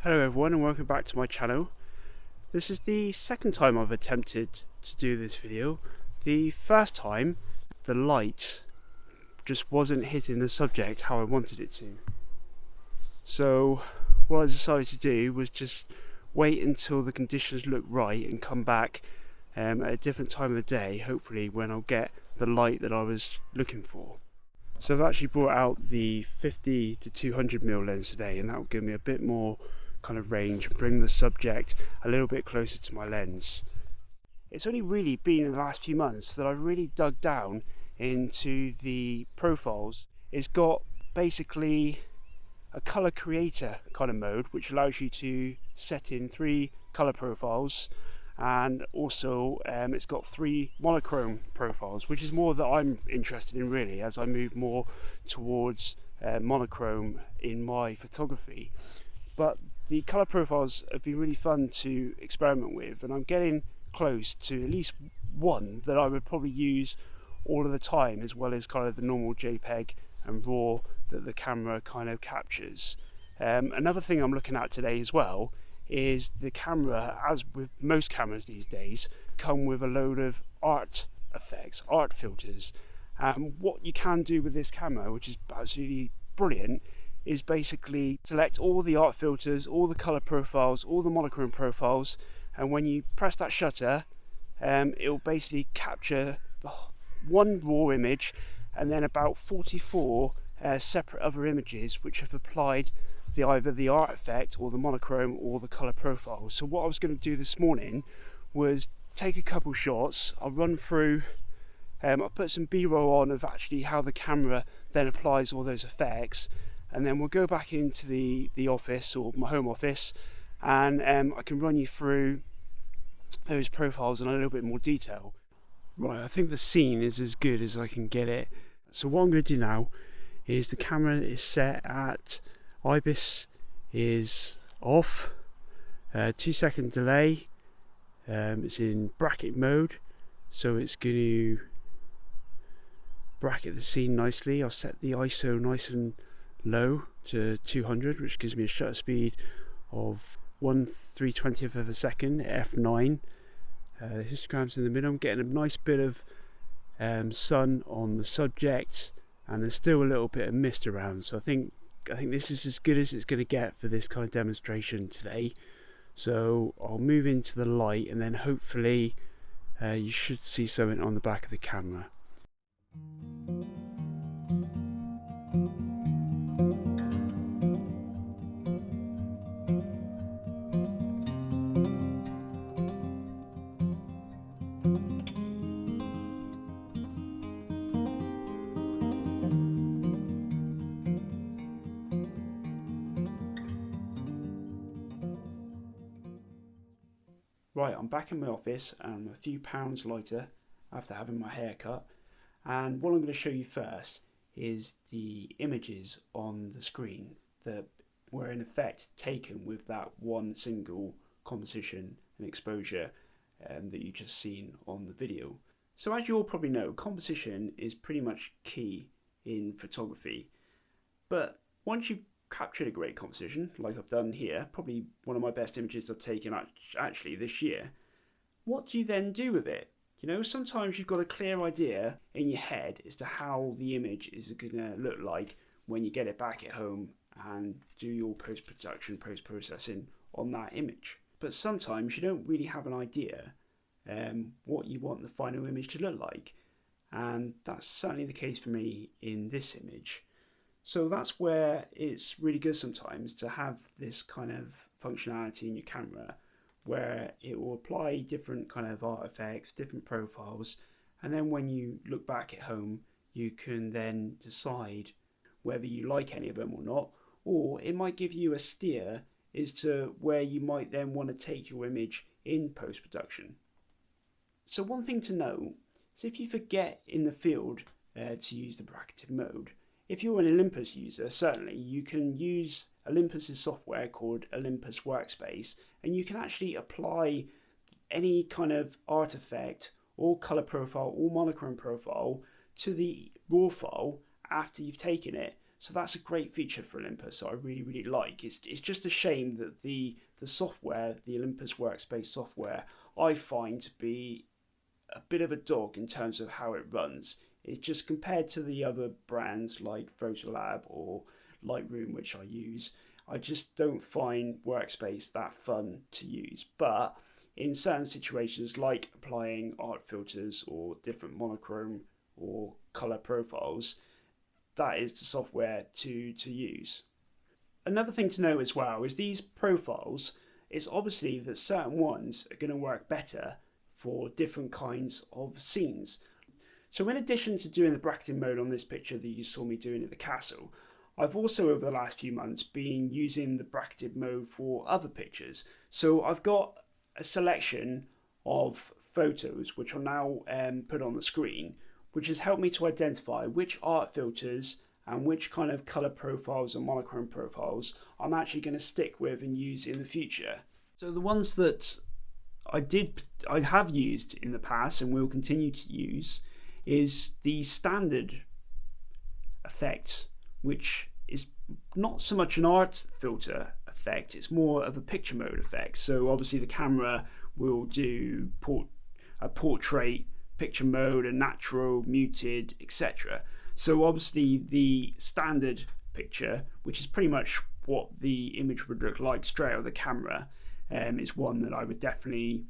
Hello everyone and welcome back to my channel. This is the second time I've attempted to do this video. The first time the light just wasn't hitting the subject how I wanted it to. So what I decided to do was just wait until the conditions look right and come back at a different time of the day, hopefully when I'll get the light that I was looking for. So I've actually brought out the 50 to 200mm lens today, and that will give me a bit more kind of range and bring the subject a little bit closer to my lens. It's only really been in the last few months that I've really dug down into the profiles. It's got basically a color creator kind of mode, which allows you to set in 3 color profiles, and also it's got 3 monochrome profiles, which is more that I'm interested in really as I move more towards monochrome in my photography. But the color profiles have been really fun to experiment with, and I'm getting close to at least one that I would probably use all of the time, as well as kind of the normal JPEG and RAW that the camera kind of captures. Another thing I'm looking at today as well is the camera, as with most cameras these days, come with a load of art effects, art filters. What you can do with this camera, which is absolutely brilliant, is basically select all the art filters, all the color profiles, all the monochrome profiles, and when you press that shutter, it will basically capture the one raw image and then about 44 separate other images which have applied either the art effect or the monochrome or the color profile. So what I was going to do this morning was take a couple shots. I'll run through, I'll put some B-roll on of actually how the camera then applies all those effects, and then we'll go back into the office or my home office, and I can run you through those profiles in a little bit more detail. Right, I think the scene is as good as I can get it. So what I'm going to do now is the camera is set at IBIS is off, 2-second delay, it's in bracket mode, so it's going to bracket the scene nicely. I'll set the ISO nice and low to 200, which gives me a shutter speed of 1/320th of a second at f9. The histogram's in the middle. I'm getting a nice bit of sun on the subject, and there's still a little bit of mist around, so I think this is as good as it's going to get for this kind of demonstration today. So I'll move into the light, and then hopefully you should see something on the back of the camera. Right, I'm back in my office and I'm a few pounds lighter after having my hair cut, and what I'm going to show you first is the images on the screen that were in effect taken with that one single composition and exposure that you just seen on the video. So as you all probably know, composition is pretty much key in photography, but once you've captured a great composition like I've done here, probably one of my best images I've taken actually this year, what do you then do with it? You know, sometimes you've got a clear idea in your head as to how the image is going to look like when you get it back at home and do your post-production, post-processing on that image. But sometimes you don't really have an idea what you want the final image to look like, and that's certainly the case for me in this image. So that's where it's really good sometimes to have this kind of functionality in your camera where it will apply different kind of art effects, different profiles, and then when you look back at home you can then decide whether you like any of them or not, or it might give you a steer as to where you might then want to take your image in post-production. So one thing to know is if you forget in the field to use the bracketed mode, if you're an Olympus user, certainly you can use Olympus's software called Olympus Workspace, and you can actually apply any kind of artifact or color profile or monochrome profile to the raw file after you've taken it. So that's a great feature for Olympus that I really like. It's just a shame that the software, the Olympus Workspace software, I find to be a bit of a dog in terms of how it runs. It's just compared to the other brands like Photolab or Lightroom, which I use, I just don't find Workspace that fun to use. But in certain situations like applying art filters or different monochrome or color profiles, that is the software to use. Another thing to know as well is these profiles, it's obviously that certain ones are going to work better for different kinds of scenes. So in addition to doing the bracketing mode on this picture that you saw me doing at the castle, I've also over the last few months been using the bracketed mode for other pictures. So I've got a selection of photos which are now put on the screen, which has helped me to identify which art filters and which kind of color profiles and monochrome profiles I'm actually going to stick with and use in the future. So the ones that I have used in the past and will continue to use is the standard effect, which is not so much an art filter effect, it's more of a picture mode effect. So obviously the camera will do a portrait, picture mode, a natural, muted, etc. So obviously the standard picture, which is pretty much what the image would look like straight out of the camera, is one that I would definitely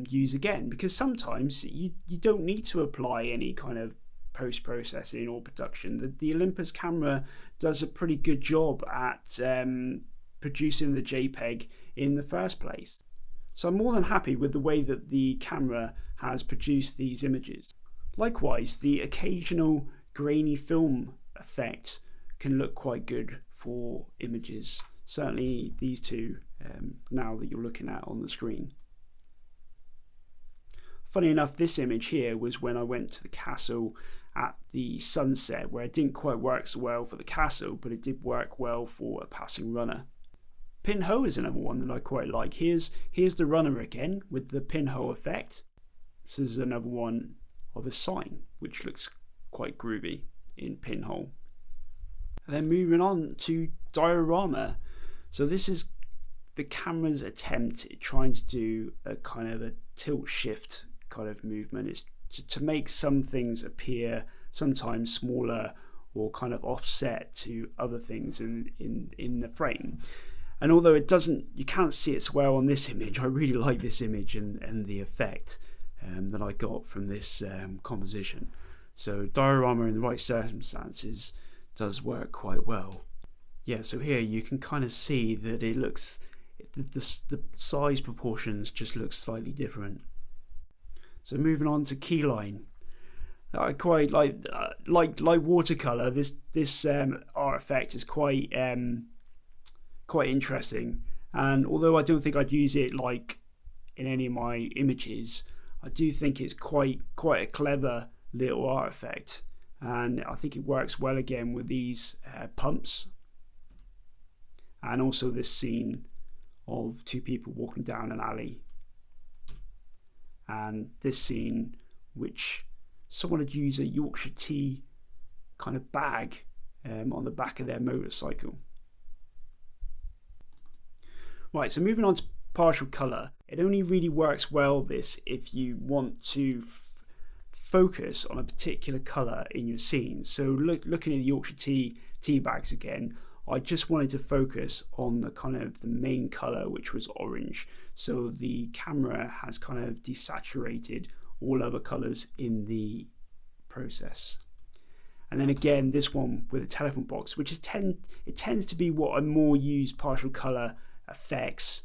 use again, because sometimes you don't need to apply any kind of post-processing or production. The Olympus camera does a pretty good job at producing the JPEG in the first place. So I'm more than happy with the way that the camera has produced these images. Likewise, the occasional grainy film effect can look quite good for images. Certainly these two now that you're looking at on the screen. Funny enough, this image here was when I went to the castle at the sunset, where it didn't quite work so well for the castle, but it did work well for a passing runner. Pinhole is another one that I quite like. Here's the runner again with the pinhole effect. This is another one of a sign, which looks quite groovy in pinhole. And then moving on to diorama. So this is the camera's attempt at trying to do a kind of a tilt shift kind of movement. It's to make some things appear sometimes smaller or kind of offset to other things in the frame. And although you can't see it so well on this image, I really like this image and the effect that I got from this composition. So diorama in the right circumstances does work quite well. Yeah, so here you can kind of see that it looks, the size proportions just look slightly different. So moving on to keyline, I quite like watercolor. This art effect is quite interesting, and although I don't think I'd use it like in any of my images, I do think it's quite a clever little art effect, and I think it works well again with these pumps, and also this scene of two people walking down an alley, and this scene which someone had used a Yorkshire tea kind of bag on the back of their motorcycle. Right, so moving on to partial colour. It only really works well this if you want to focus on a particular colour in your scene. So looking at the Yorkshire tea bags again, I just wanted to focus on the kind of the main colour, which was orange. So the camera has kind of desaturated all other colours in the process. And then again, this one with a telephone box, which it tends to be what I more use partial colour effects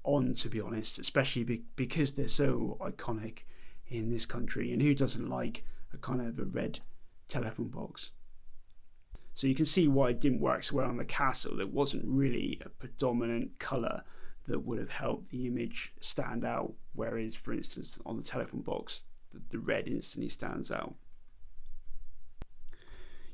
on, to be honest, especially because they're so iconic in this country, and who doesn't like a kind of a red telephone box? So you can see why it didn't work so well on the castle. There wasn't really a predominant colour that would have helped the image stand out, whereas for instance on the telephone box the red instantly stands out.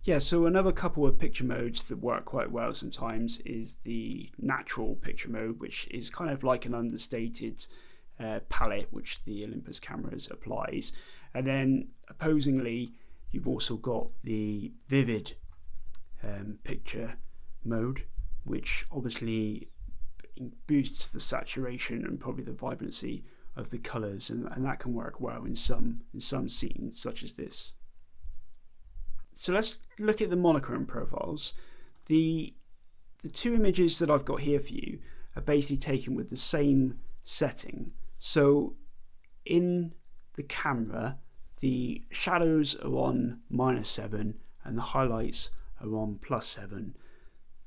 Yeah, so another couple of picture modes that work quite well sometimes is the natural picture mode, which is kind of like an understated palette which the Olympus cameras applies, and then opposingly you've also got the vivid picture mode, which obviously boosts the saturation and probably the vibrancy of the colours, and that can work well in some scenes such as this. So let's look at the monochrome profiles. The two images that I've got here for you are basically taken with the same setting. So in the camera, the shadows are on -7 and the highlights are on +7.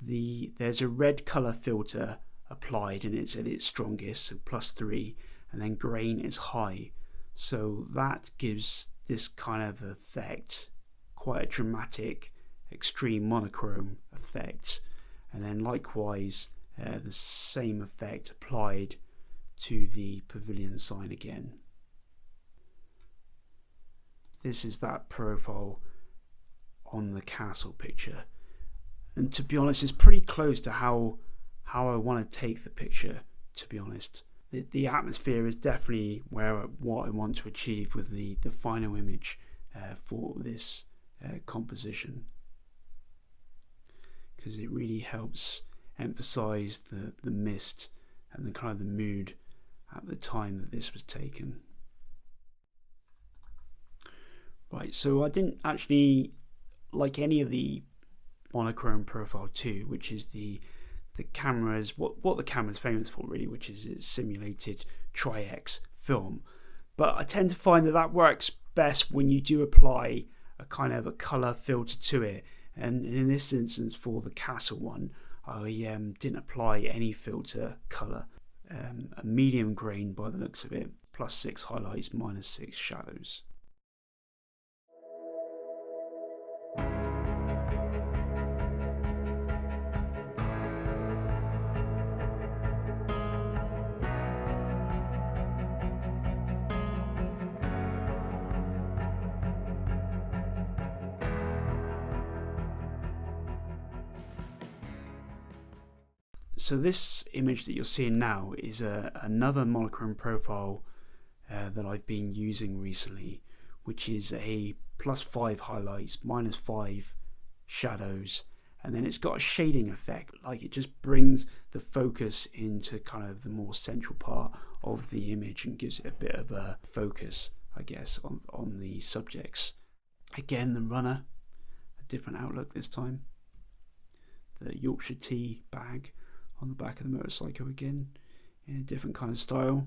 There's a red colour filter applied and it's at its strongest, so +3, and then grain is high. So that gives this kind of effect, quite a dramatic, extreme monochrome effect. And then likewise, the same effect applied to the pavilion sign again. This is that profile on the castle picture, and to be honest, it's pretty close to how I want to take the picture. To be honest, the atmosphere is definitely what I want to achieve with the final image for this composition, because it really helps emphasize the mist and the kind of the mood at the time that this was taken. Right, so I didn't actually like any of the monochrome profile 2, which is the camera's what the camera's famous for really, which is its simulated Tri-X film. But I tend to find that works best when you do apply a kind of a color filter to it, and in this instance for the castle one, I didn't apply any filter color. A medium grain by the looks of it, +6 highlights, -6 shadows. So this image that you're seeing now is another monochrome profile that I've been using recently, which is a +5 highlights, -5 shadows, and then it's got a shading effect, like it just brings the focus into kind of the more central part of the image and gives it a bit of a focus, I guess, on the subjects. Again, the runner, a different outlook this time. The Yorkshire tea bag on the back of the motorcycle again in a different kind of style,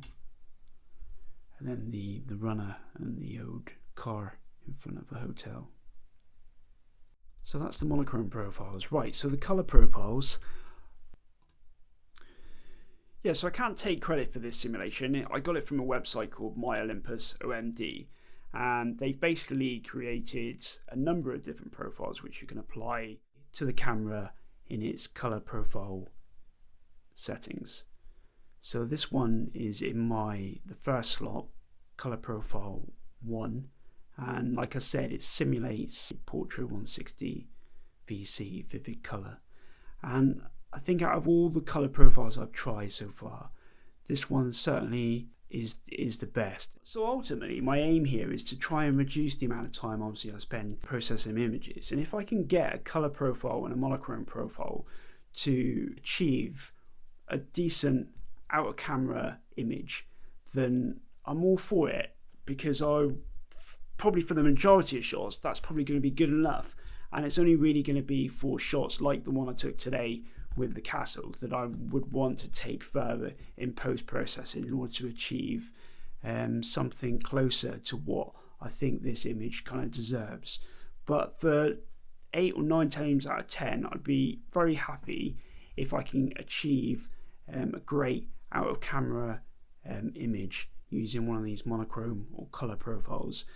and then the runner and the old car in front of a hotel. So that's the monochrome profiles. Right, so the color profiles, yeah, so I can't take credit for this simulation. I got it from a website called My Olympus OMD, and they've basically created a number of different profiles which you can apply to the camera in its color profile settings. So this one is in the first slot, color profile 1, and like I said, it simulates Portrait 160 VC, vivid color. And I think out of all the color profiles I've tried so far, this one certainly is the best. So ultimately my aim here is to try and reduce the amount of time obviously I spend processing images, and if I can get a color profile and a monochrome profile to achieve a decent out of camera image, then I'm all for it, because probably for the majority of shots that's probably going to be good enough, and it's only really going to be for shots like the one I took today with the castle that I would want to take further in post-processing in order to achieve something closer to what I think this image kind of deserves. But for 8 or 9 times out of 10, I'd be very happy if I can achieve a great out of camera image using one of these monochrome or color profiles.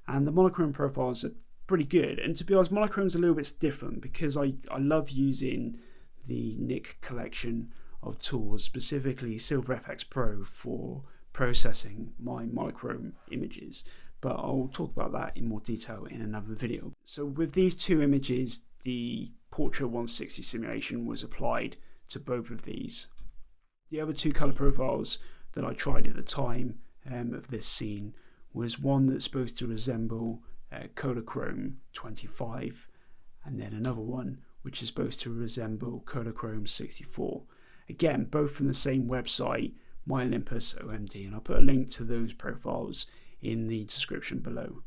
And the monochrome profiles are pretty good, and to be honest, monochrome's a little bit different because I love using the Nik collection of tools, specifically Silver FX Pro, for processing my monochrome images, but I'll talk about that in more detail in another video. So with these two images, the Portrait 160 simulation was applied to both of these. The other two color profiles that I tried at the time of this scene was one that's supposed to resemble Kodachrome 25, and then another one which is supposed to resemble Monochrome 64. Again, both from the same website, My Olympus OMD, and I'll put a link to those profiles in the description below.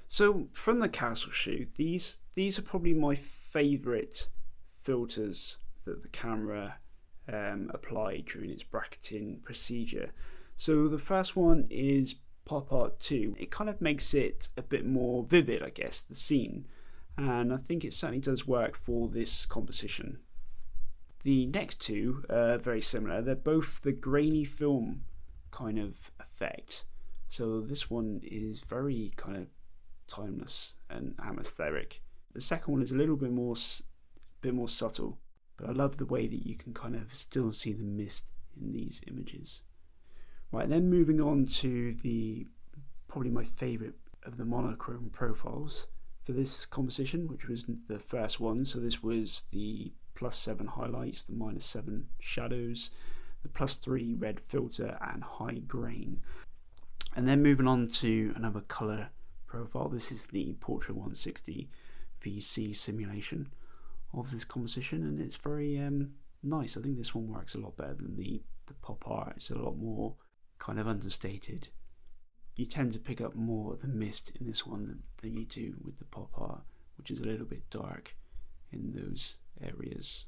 So from the Castle shoot, these are probably my favourite filters that the camera applied during its bracketing procedure. So the first one is Pop Art 2. It kind of makes it a bit more vivid, I guess, the scene, and I think it certainly does work for this composition. The next two are very similar. They're both the grainy film kind of effect. So this one is very kind of timeless and atmospheric. The second one is a little bit more subtle, but I love the way that you can kind of still see the mist in these images. Right, then moving on to probably my favourite of the monochrome profiles for this composition, which was the first one. So this was the +7 highlights, the -7 shadows, the +3 red filter, and high grain. And then moving on to another colour profile. This is the Portrait 160 VC simulation of this composition, and it's very nice. I think this one works a lot better than the pop art. It's a lot more kind of understated. You tend to pick up more of the mist in this one than you do with the pop art, which is a little bit dark in those areas.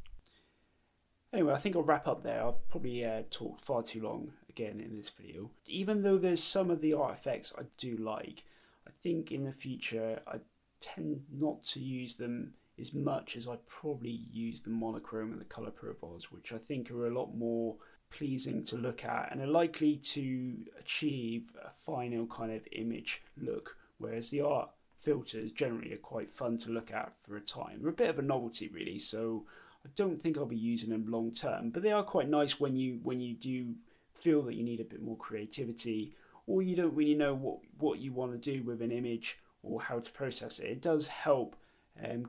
Anyway, I think I'll wrap up there. I've probably talked far too long again in this video. Even though there's some of the art effects I do like, I think in the future I tend not to use them as much as I probably use the monochrome and the colour profiles, which I think are a lot more pleasing to look at and are likely to achieve a final kind of image look, whereas the art filters generally are quite fun to look at for a time. They're a bit of a novelty really, so I don't think I'll be using them long term, but they are quite nice when you do feel that you need a bit more creativity, or you don't really know what you want to do with an image or how to process it. It does help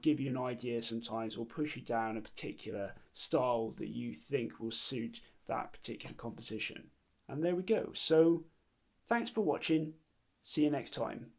give you an idea sometimes, or push you down a particular style that you think will suit that particular composition. And there we go. So thanks for watching. See you next time.